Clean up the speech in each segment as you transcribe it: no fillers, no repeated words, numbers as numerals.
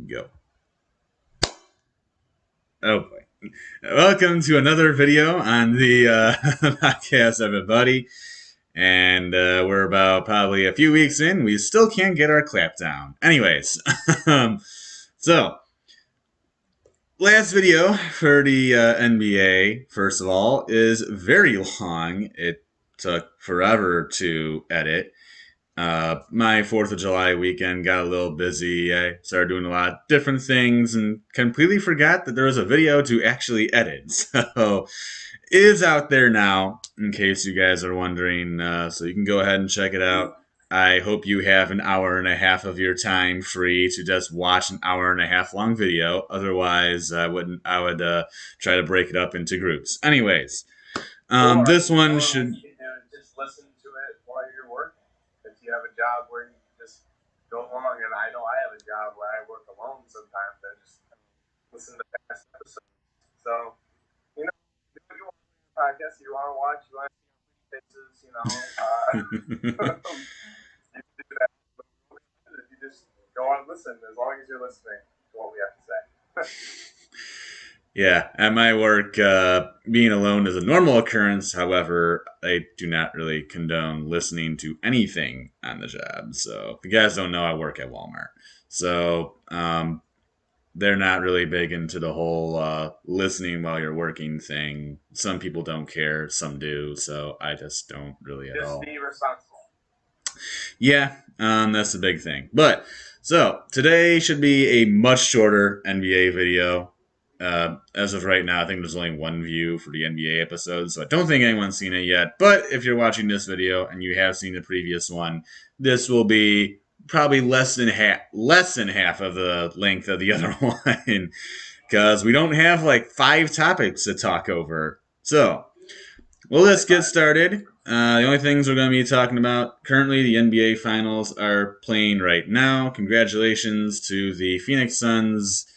Go. Oh boy. Welcome to another video on the podcast, everybody. And we're about probably a few weeks in. We still can't get our clap down. Anyways, so last video for the NBA, first of all, is very long. It took forever to edit. My 4th of July weekend got a little busy. I started doing a lot of different things and completely forgot that there was a video to actually edit. So it is out there now, in case you guys are wondering. So you can go ahead and check it out. I hope you have an hour and a half of your time free to just watch an hour and a half long video. Otherwise, I wouldn't. I would try to break it up into groups. Anyways, this one should. Just listen to it while you're working. If you have a job where you just go along, and I know I have a job where I work alone sometimes, I just listen to past episodes. So, you know, if you want a podcast, you want to watch, you want to see faces, you can do that. But you just go on and listen as long as you're listening to what we have to say. Yeah, at my work, being alone is a normal occurrence. However, I do not really condone listening to anything on the job. So, if you guys don't know, I work at Walmart. So, they're not really big into the whole listening while you're working thing. Some people don't care, some do. So, I just don't really at all. Just be responsible. Yeah, that's the big thing. But, so, today should be a much shorter NBA video. As of right now, I think there's only one view for the NBA episode, so I don't think anyone's seen it yet. But if you're watching this video and you have seen the previous one, this will be probably less than half of the length of the other one, because we don't have like 5 topics to talk over. So, well, let's get started. The only things we're going to be talking about currently, the NBA Finals are playing right now. Congratulations to the Phoenix Suns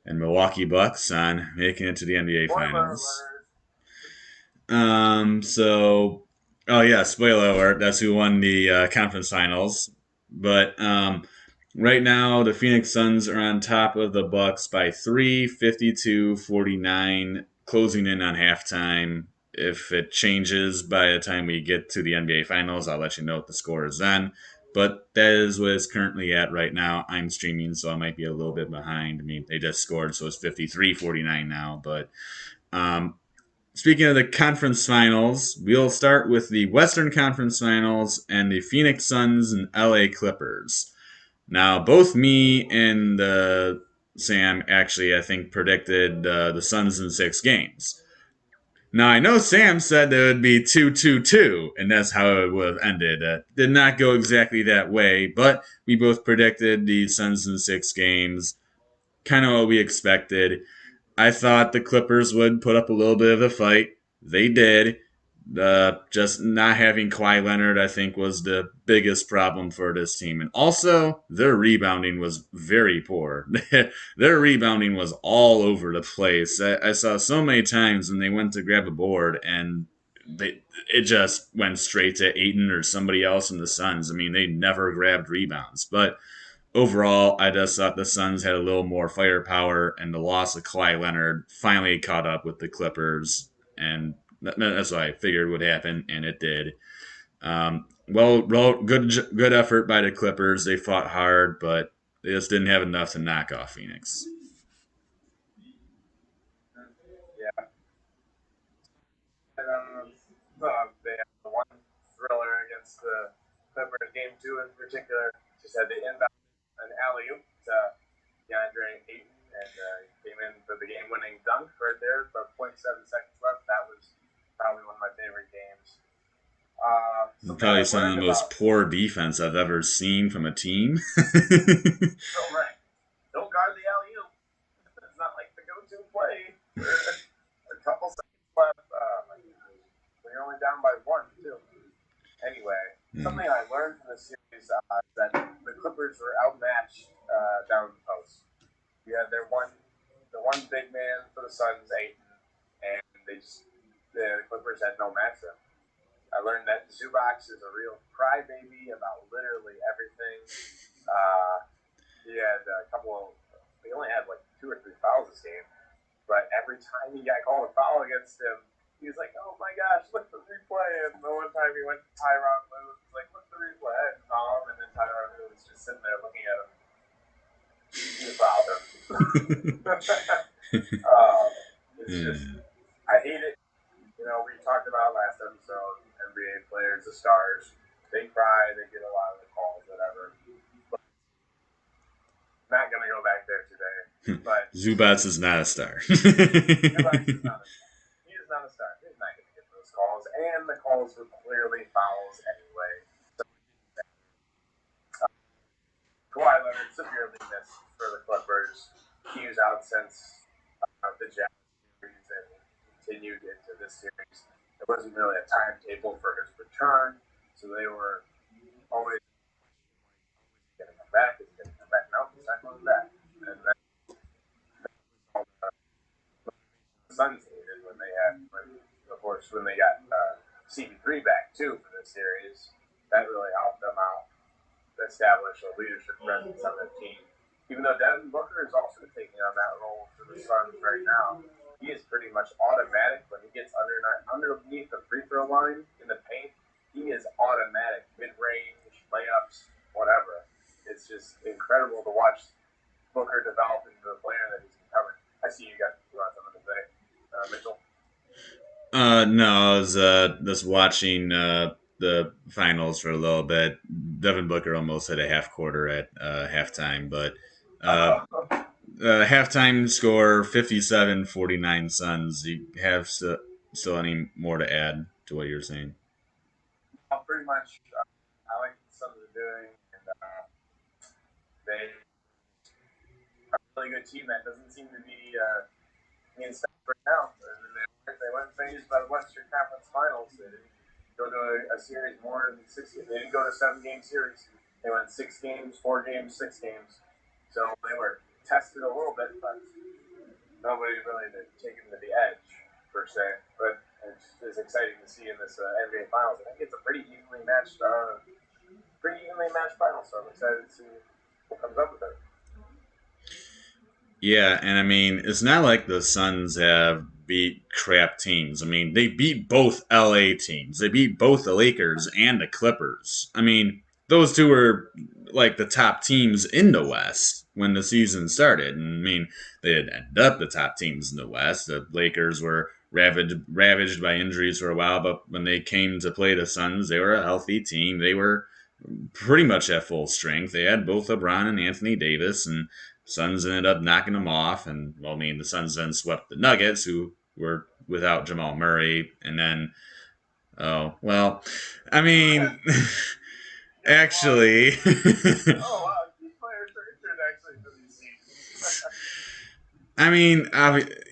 and Milwaukee Bucks on making it to the NBA Finals. Oh yeah, spoiler alert, that's who won the conference finals. But right now, the Phoenix Suns are on top of the Bucks by 3, 52-49, closing in on halftime. If it changes by the time we get to the NBA Finals, I'll let you know what the score is then. But that is what it's currently at right now. I'm streaming, so I might be a little bit behind. I mean, they just scored, so it's 53-49 now. But speaking of the conference finals, we'll start with the Western Conference Finals and the Phoenix Suns and LA Clippers. Now, both me and Sam actually, I think, predicted the Suns in 6 games. Now, I know Sam said that it would be 2-2-2, and that's how it would have ended. Did not go exactly that way, but we both predicted the Suns in 6 games. Kind of what we expected. I thought the Clippers would put up a little bit of a fight. They did. Just not having Kawhi Leonard, I think, was the biggest problem for this team. And also, their rebounding was very poor. Their rebounding was all over the place. I saw so many times when they went to grab a board and it just went straight to Ayton or somebody else in the Suns. I mean, they never grabbed rebounds. But overall, I just thought the Suns had a little more firepower, and the loss of Kawhi Leonard finally caught up with the Clippers, and that's what I figured would happen, and it did. Good effort by the Clippers. They fought hard, but they just didn't have enough to knock off Phoenix. Yeah. They had the one thriller against the Clippers, game 2 in particular. Just had the inbound an alley oop to DeAndre Ayton, and came in for the game-winning dunk right there. About 0.7 seconds left. That was probably one of my favorite games. Probably some of the most poor defense I've ever seen from a team. Right. Don't guard the alley oop. It's not like the go-to play. A couple seconds left. When you're only down by 1, too. Anyway, something I learned from the series that the Clippers were outmatched down the post. You had the one big man for the Suns, Ayton, and the Clippers had no match for him. I learned that Zubac is a real crybaby about literally everything. He had a couple of against him. He was like, "Oh my gosh, look the replay!" And the one time he went to Tyronn Lue, he was like, "Look the replay!" I didn't call him, and then Tyronn Lue was just sitting there looking at him. He fouled him. It's just, I hate it. You know, we talked about last episode. NBA players, the stars, they cry, they get a lot of the calls, whatever. But not gonna go back there today. But Zubats is not a star. Zubats is not a star. He is not a star. He's not gonna get those calls, and the calls were clearly fouls anyway. Kawhi Leonard severely missed for the Clippers. He was out since the Jazz series and continued into this series. There wasn't really a timetable for his return, so they were always going to come back. He's going to come back now. He's not coming back. And then the Suns needed when they had, of course, when they got CP3 back too for this series. That really helped them out, establish a leadership presence on the team. Even though Devin Booker is also taking on that role for the Suns right now, he is pretty much automatic when he gets underneath the free throw line in the paint. He is automatic, mid-range, layups, whatever. It's just incredible to watch Booker develop into the player that he's becoming. I see you got something to say, Mitchell. No, I was just watching the finals for a little bit. Devin Booker almost hit a half quarter at halftime, but halftime score 57-49 Suns. Do you have still any more to add to what you're saying? Pretty much. I like what the Suns are doing, and they are a really good team that doesn't seem to be being stopped right now. They went phased by the Western Conference Finals. They didn't go to a series more than 6 games. They didn't go to a 7-game series. They went 6 games, 4 games, 6 games. So they were tested a little bit, but nobody really taken to the edge, per se. But it's exciting to see in this NBA Finals. I think it's a pretty evenly matched final, so I'm excited to see what comes up with it. Yeah, and I mean, it's not like the Suns have beat crap teams. I mean, they beat both LA teams. They beat both the Lakers and the Clippers. I mean, those two were like the top teams in the West when the season started. And I mean, they had ended up the top teams in the West. The Lakers were ravaged by injuries for a while, but when they came to play the Suns, they were a healthy team. They were pretty much at full strength. They had both LeBron and Anthony Davis, and Suns ended up knocking them off. And, well, I mean, the Suns then swept the Nuggets, who were without Jamal Murray. And then, oh, well, I mean, actually. Oh, wow. These players are injured, actually, for these seasons. I mean,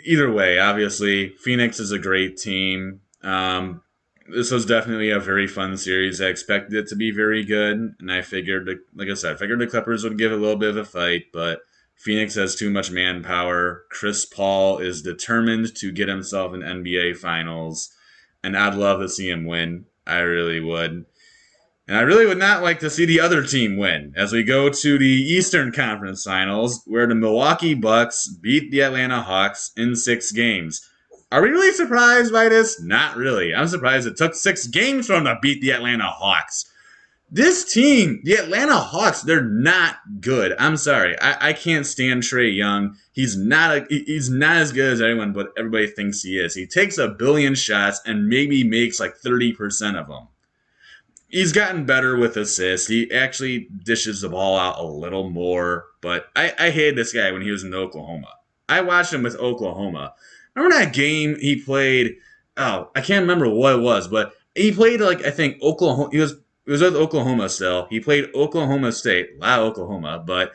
either way, obviously, Phoenix is a great team. This was definitely a very fun series. I expected it to be very good, and I figured, like I said, the Clippers would give a little bit of a fight, but Phoenix has too much manpower. Chris Paul is determined to get himself an NBA Finals, and I'd love to see him win. I really would. And I really would not like to see the other team win as we go to the Eastern Conference Finals, where the Milwaukee Bucks beat the Atlanta Hawks in 6 games. Are we really surprised by this? Not really. I'm surprised it took 6 games for them to beat the Atlanta Hawks. This team, the Atlanta Hawks, they're not good. I'm sorry. I can't stand Trae Young. He's not as good as everyone, but everybody thinks he is. He takes a billion shots and maybe makes like 30% of them. He's gotten better with assists. He actually dishes the ball out a little more, but I hated this guy when he was in Oklahoma. I watched him with Oklahoma. Remember that game he played? Oh, I can't remember what it was, but he played I think Oklahoma. He was with Oklahoma still. He played Oklahoma State, not Oklahoma, but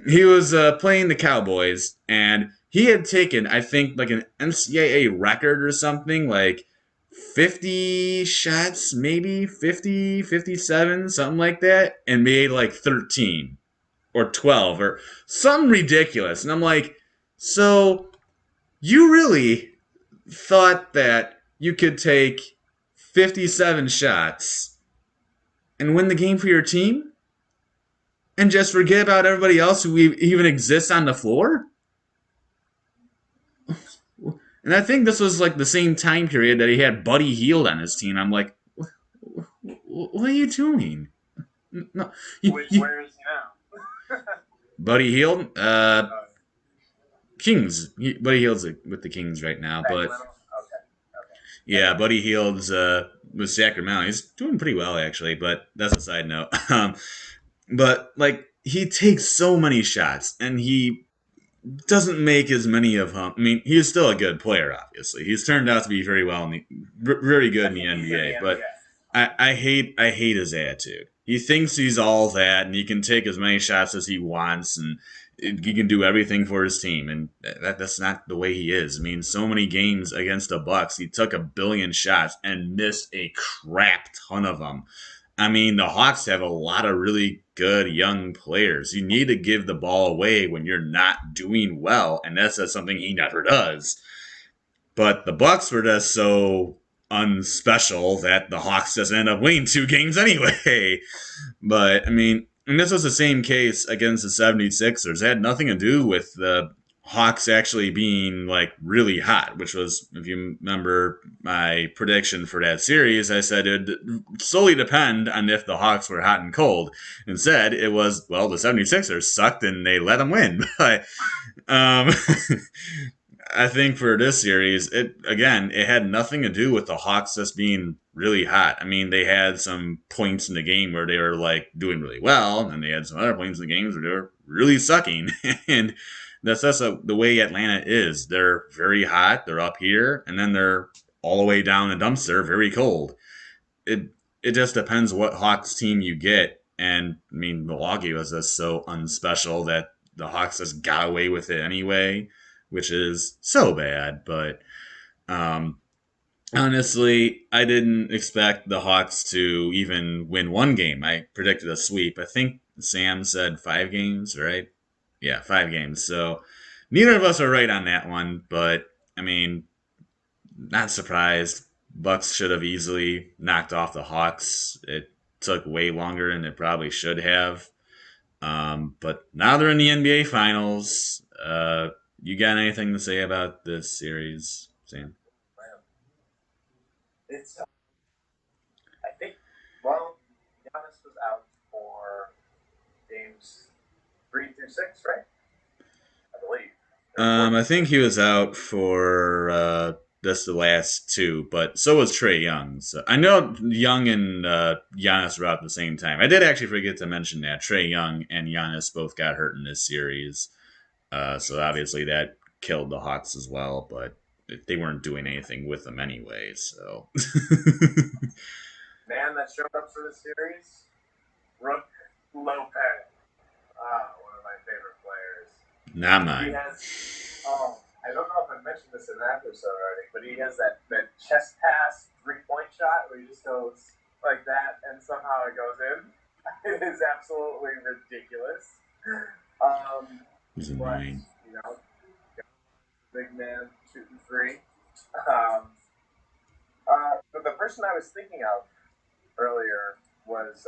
he was playing the Cowboys, and he had taken, I think, like an NCAA record or something, like 50 shots, maybe 50, 57, something like that, and made like 13 or 12 or something ridiculous. And I'm like, so you really thought that you could take 57 shots and win the game for your team and just forget about everybody else who even exists on the floor? And I think this was like the same time period that he had Buddy Hield on his team. I'm like, what are you doing? No, Where is he now? Buddy Hield, Uh, Kings. Buddy Hield's with the Kings right now, but Sacramento. Okay. Okay. That yeah, makes Buddy Hield's with Sacramento. He's doing pretty well actually, but that's a side note. But like he takes so many shots, and he doesn't make as many of them. I mean, he is still a good player. Obviously, he's turned out to be very well in very good in the he's in the NBA. But NBA. I hate his attitude. He thinks he's all that, and he can take as many shots as he wants, and he can do everything for his team. And that's not the way he is. I mean, so many games against the Bucks, he took a billion shots and missed a crap ton of them. I mean, the Hawks have a lot of really good young players. You need to give the ball away when you're not doing well, and that's something he never does. But the Bucks were just so unspecial that the Hawks just end up winning 2 games anyway. But I mean, and this was the same case against the 76ers. It had nothing to do with the Hawks actually being like really hot, which was, if you remember my prediction for that series, I said it would solely depend on if the Hawks were hot and cold. Instead, it was, well, the 76ers sucked and they let them win. But um, I think for this series, it had nothing to do with the Hawks just being really hot. I mean, they had some points in the game where they were like doing really well, and they had some other points in the games where they were really sucking. And that's the way Atlanta is. They're very hot, they're up here, and then they're all the way down the dumpster, very cold. It it just depends what Hawks team you get. And I mean, Milwaukee was just so unspecial that the Hawks just got away with it anyway, which is so bad. But um, honestly, I didn't expect the Hawks to even win one game. I predicted a sweep. I think Sam said 5 games, right? Yeah, 5 games. So neither of us are right on that one. But I mean, not surprised. Bucks should have easily knocked off the Hawks. It took way longer than it probably should have. But now they're in the NBA Finals. You got anything to say about this series, Sam? Man, it's. I think. Well, Giannis was out for games 3 through 6, right? I believe. I think he was out for just the last 2, but so was Trey Young. So I know Young and Giannis were out at the same time. I did actually forget to mention that Trey Young and Giannis both got hurt in this series. So obviously that killed the Hawks as well, but they weren't doing anything with them anyway. So Man that showed up for the series, Brooke Lopez. One of my favorite players. not He mine. has. I don't know if I mentioned this in that episode already, but he has that chest pass 3-point shot where he just goes like that and somehow it goes in. It is absolutely ridiculous. He's But, annoying. big man shooting 3. But the person I was thinking of earlier was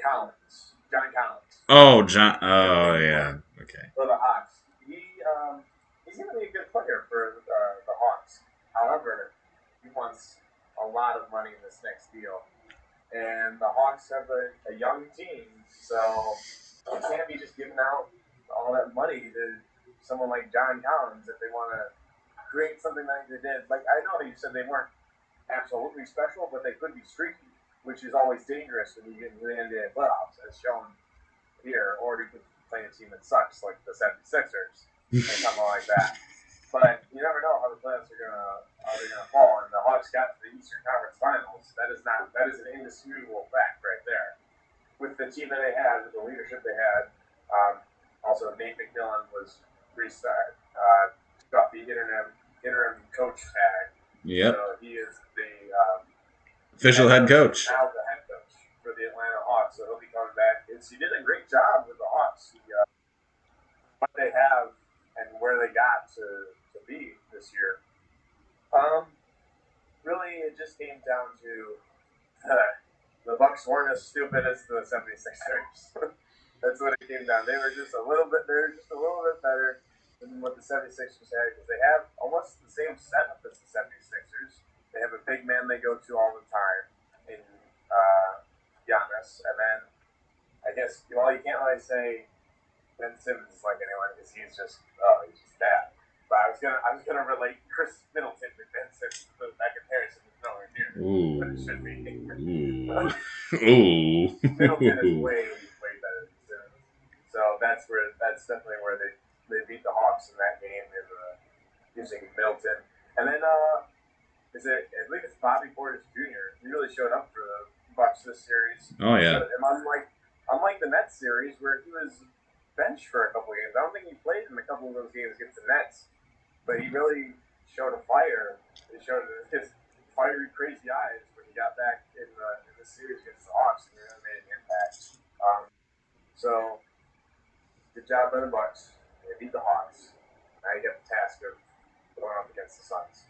Collins, John Collins. Oh, John. Oh, yeah. Okay. For the Hawks. He's going to be a good player for the Hawks. However, he wants a lot of money in this next deal. And the Hawks have a young team, so you can't be just giving out all that money to someone like John Collins if they want to create something like they did. Like, I know you said they weren't absolutely special, but they could be streaky, which is always dangerous when you get into the NBA playoffs, as shown here, or you could play a team that sucks, like the 76ers, or something like that. But you never know how the playoffs are gonna fall. And the Hawks got to the Eastern Conference Finals. That is an indisputable fact right there. With the team that they had, with the leadership they had, also Nate McMillan was restarted, got the interim coach tag. Yep. So he is the Official head coach. now the head coach for the Atlanta Hawks. So he'll be coming back. He did a great job with the Hawks. What they have and where they got to be this year. Really, it just came down to the Bucks weren't as stupid as the 76ers. That's what it came down. They were just a little bit better than than what the 76ers had because they have almost the same setup as the 76ers. They have a big man they go to all the time in Giannis. And then I guess, well, you can't really say Ben Simmons is like anyone because he's just bad. But I was gonna relate Chris Middleton to Ben Simmons, but that comparison is nowhere near what it should be. Ooh. Middleton is way better than Simmons. So that's definitely where they beat the Hawks in that game is using Middleton. And then I believe it's Bobby Portis Jr. He really showed up for the Bucks this series. Oh yeah. And unlike the Nets series where he was benched for a couple of games. I don't think he played in a couple of those games against the Nets, but he really showed a fire. He showed his fiery, crazy eyes when he got back in the series against the Hawks, and really made an impact. So, good job by the Bucks. They beat the Hawks. Now you get the task of going up against the Suns,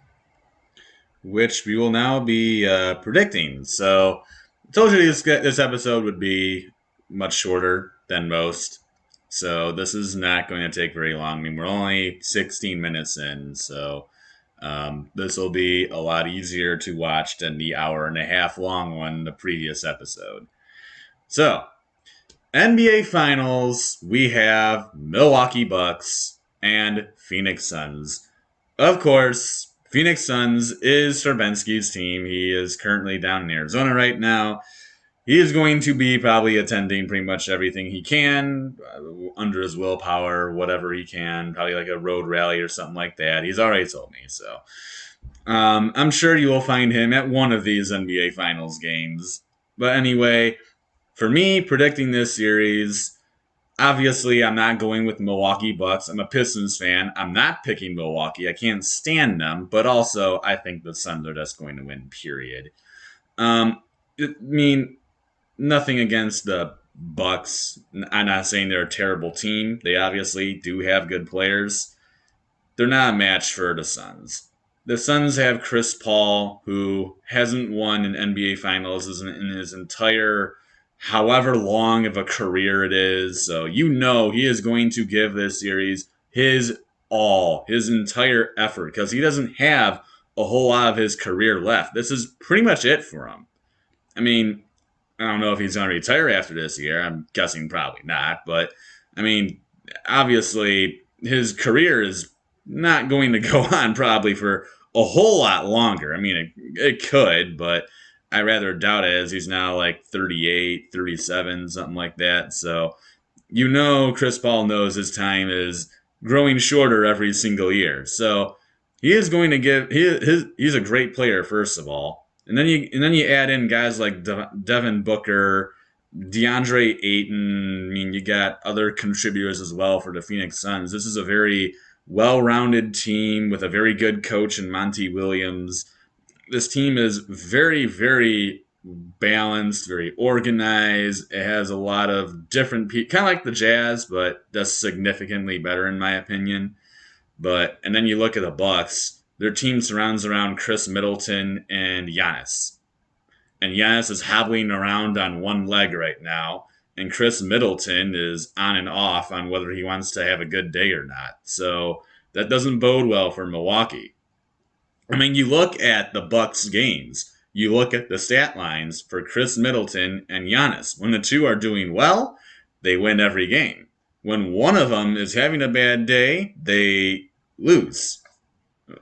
which we will now be predicting. So, I told you this episode would be much shorter than most. So this is not going to take very long. I mean, we're only 16 minutes in, so this will be a lot easier to watch than the hour and a half long one the previous episode. So, NBA Finals, we have Milwaukee Bucks and Phoenix Suns. Of course, Phoenix Suns is Stravinsky's team. He is currently down in Arizona right now. He is going to be probably attending pretty much everything he can under his willpower, whatever he can, probably like a road rally or something like that. He's already told me. So I'm sure you will find him at one of these NBA Finals games. But anyway, for me, predicting this series, obviously I'm not going with Milwaukee Bucks. I'm a Pistons fan. I'm not picking Milwaukee. I can't stand them. But also, I think the Suns are just going to win, period. Nothing against the Bucks. I'm not saying they're a terrible team. They obviously do have good players. They're not a match for the Suns. The Suns have Chris Paul, who hasn't won an NBA Finals in his entire however long of a career it is. So he is going to give this series his all, his entire effort, because he doesn't have a whole lot of his career left. This is pretty much it for him. I mean, I don't know if he's going to retire after this year. I'm guessing probably not. But, I mean, obviously, his career is not going to go on probably for a whole lot longer. I mean, it could, but I rather doubt it as he's now like 38, 37, something like that. So, Chris Paul knows his time is growing shorter every single year. So, he is going to give he's a great player, first of all. And then you add in guys like Devin Booker, DeAndre Ayton. I mean, you got other contributors as well for the Phoenix Suns. This is a very well-rounded team with a very good coach in Monty Williams. This team is very, very balanced, very organized. It has a lot of different people, kind of like the Jazz, but that's significantly better in my opinion. And then you look at the Bucks. Their team surrounds around Chris Middleton and Giannis. And Giannis is hobbling around on one leg right now. And Chris Middleton is on and off on whether he wants to have a good day or not. So that doesn't bode well for Milwaukee. I mean, you look at the Bucks games. You look at the stat lines for Chris Middleton and Giannis. When the two are doing well, they win every game. When one of them is having a bad day, they lose.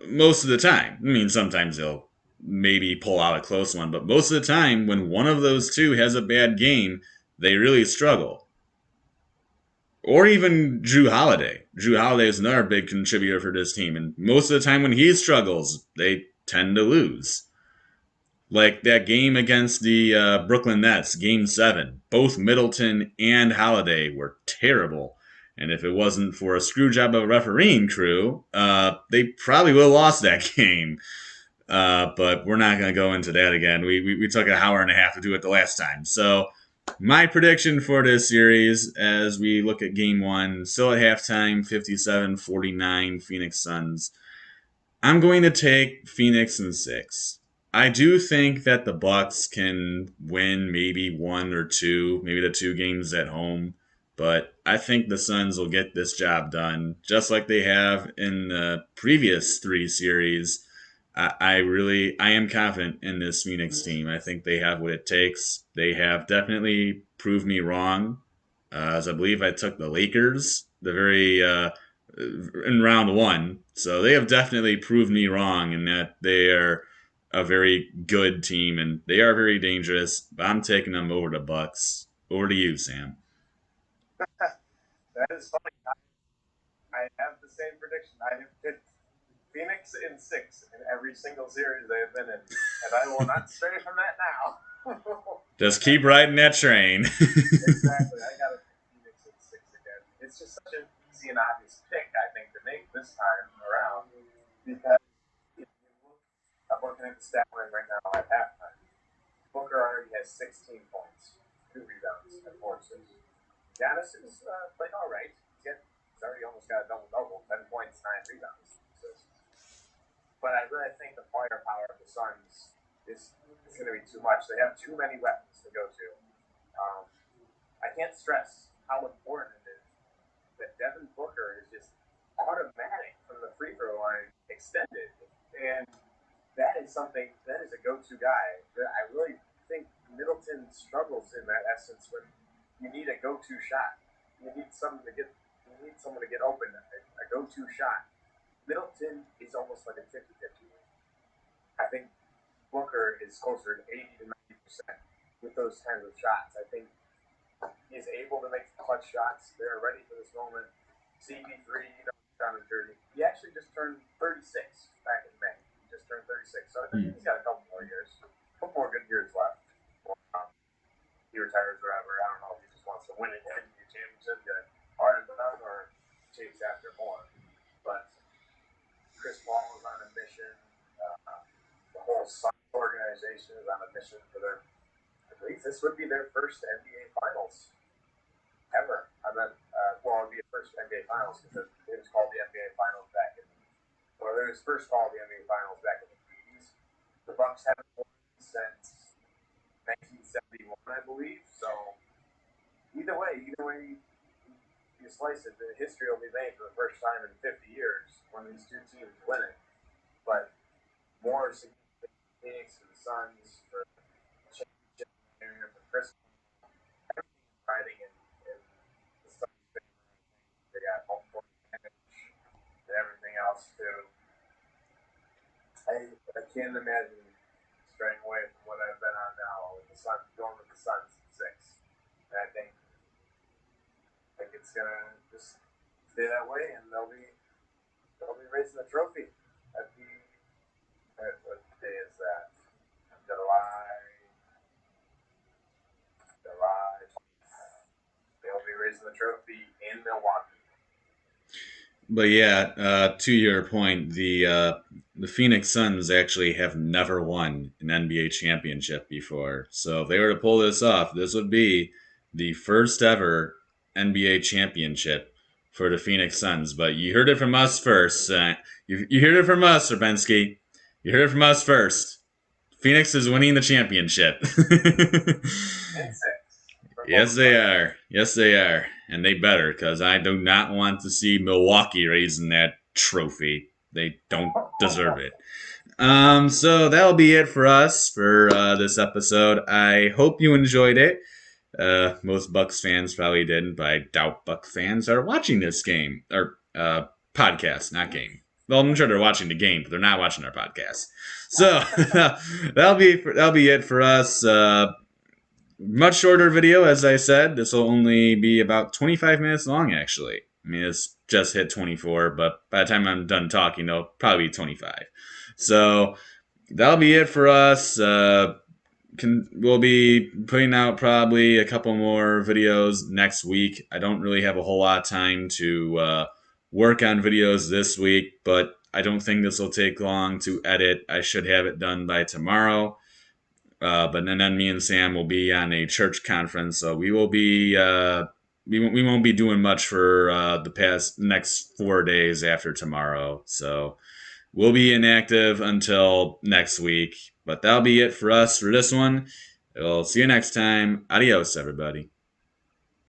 Most of the time. I mean, sometimes they'll maybe pull out a close one, but most of the time, when one of those two has a bad game, they really struggle. Or even Jrue Holiday. Jrue Holiday is another big contributor for this team, and most of the time when he struggles, they tend to lose. Like that game against the Brooklyn Nets, Game 7. Both Middleton and Holiday were terrible. And if it wasn't for a screw job of a refereeing crew, they probably would have lost that game. But we're not going to go into that again. We took an hour and a half to do it the last time. So my prediction for this series, as we look at Game 1, still at halftime, 57-49 Phoenix Suns. I'm going to take Phoenix in 6. I do think that the Bucks can win maybe 1 or 2, maybe the 2 games at home. But I think the Suns will get this job done, just like they have in the previous three series. I am confident in this Phoenix team. I think they have what it takes. They have definitely proved me wrong, as I believe I took the Lakers the very in round one. So they have definitely proved me wrong in that they are a very good team and they are very dangerous. But I'm taking them over the Bucks. Over to you, Sam. That is funny. I have the same prediction. I have picked Phoenix in 6 in every single series they have been in, and I will not stray from that now. Just keep riding that train. Exactly. I got to pick Phoenix in 6 again. It's just such an easy and obvious pick, I think, to make this time around because if you look, I'm looking at the stat line right now at halftime. Booker already has 16 points, 2 rebounds, and 4 assists. Giannis is playing all right. He's already almost got a double-double, 10 points, 9 rebounds. But I really think the firepower of the Suns is going to be too much. They have too many weapons to go to. I can't stress how important it is that Devin Booker is just automatic from the free throw line extended. And that is something, that is a go-to guy. I really think Middleton struggles in that essence when you need a go-to shot. You need someone to get open, a go-to shot. Middleton is almost like a 50-50. I think Booker is closer to 80 to 90% with those kinds of shots. I think he's able to make clutch shots. They're ready for this moment. CP3, down in jersey. He actually just turned 36 back in May. He just turned 36. So I think he's got a couple more years. A couple more good years left. He retires forever. I don't know if he just wants to win an NBA championship, get harder done, or chase after more. But Chris Paul is on a mission. The whole Suns organization is on a mission for their. I believe this would be their first NBA Finals ever. I mean, well, it would be the first NBA Finals because it was called the NBA Finals back in. Or it was first called the NBA Finals back in the 80s. The Bucks haven't won since 1971, I believe. So either way you slice it, the history will be made for the first time in 50 years when these two teams win it. But more significant Phoenix and the Suns for championship area for Chris. Everything riding in the Suns' favor. They got home court advantage and everything else too. I can't imagine straying away from what I've been on now with the Suns, going with the Suns in 6. And I think it's gonna just stay that way, and they'll be raising the trophy at the what day is that? July 20th. They'll be raising the trophy in Milwaukee. But yeah, to your point, the Phoenix Suns actually have never won an NBA championship before. So if they were to pull this off, this would be the first ever NBA championship for the Phoenix Suns. But you heard it from us first. You heard it from us, Urbensky. You heard it from us first. Phoenix is winning the championship. Yes, they are. Yes, they are. And they better, because I do not want to see Milwaukee raising that trophy. They don't deserve it. So that'll be it for us for this episode. I hope you enjoyed it. Most Bucks fans probably didn't, but I doubt Buck fans are watching this game or podcast, not game. Well, I'm sure they're watching the game, but they're not watching our podcast. So that'll be it for us. Much shorter video, as I said. This will only be about 25 minutes long, actually. I mean, it's just hit 24, but by the time I'm done talking, it'll probably be 25. So that'll be it for us. We'll be putting out probably a couple more videos next week. I don't really have a whole lot of time to work on videos this week, but I don't think this will take long to edit. I should have it done by tomorrow. But then me and Sam will be on a church conference, so we will be we won't be doing much for the next 4 days after tomorrow. So we'll be inactive until next week. But that'll be it for us for this one. We'll see you next time. Adios, everybody.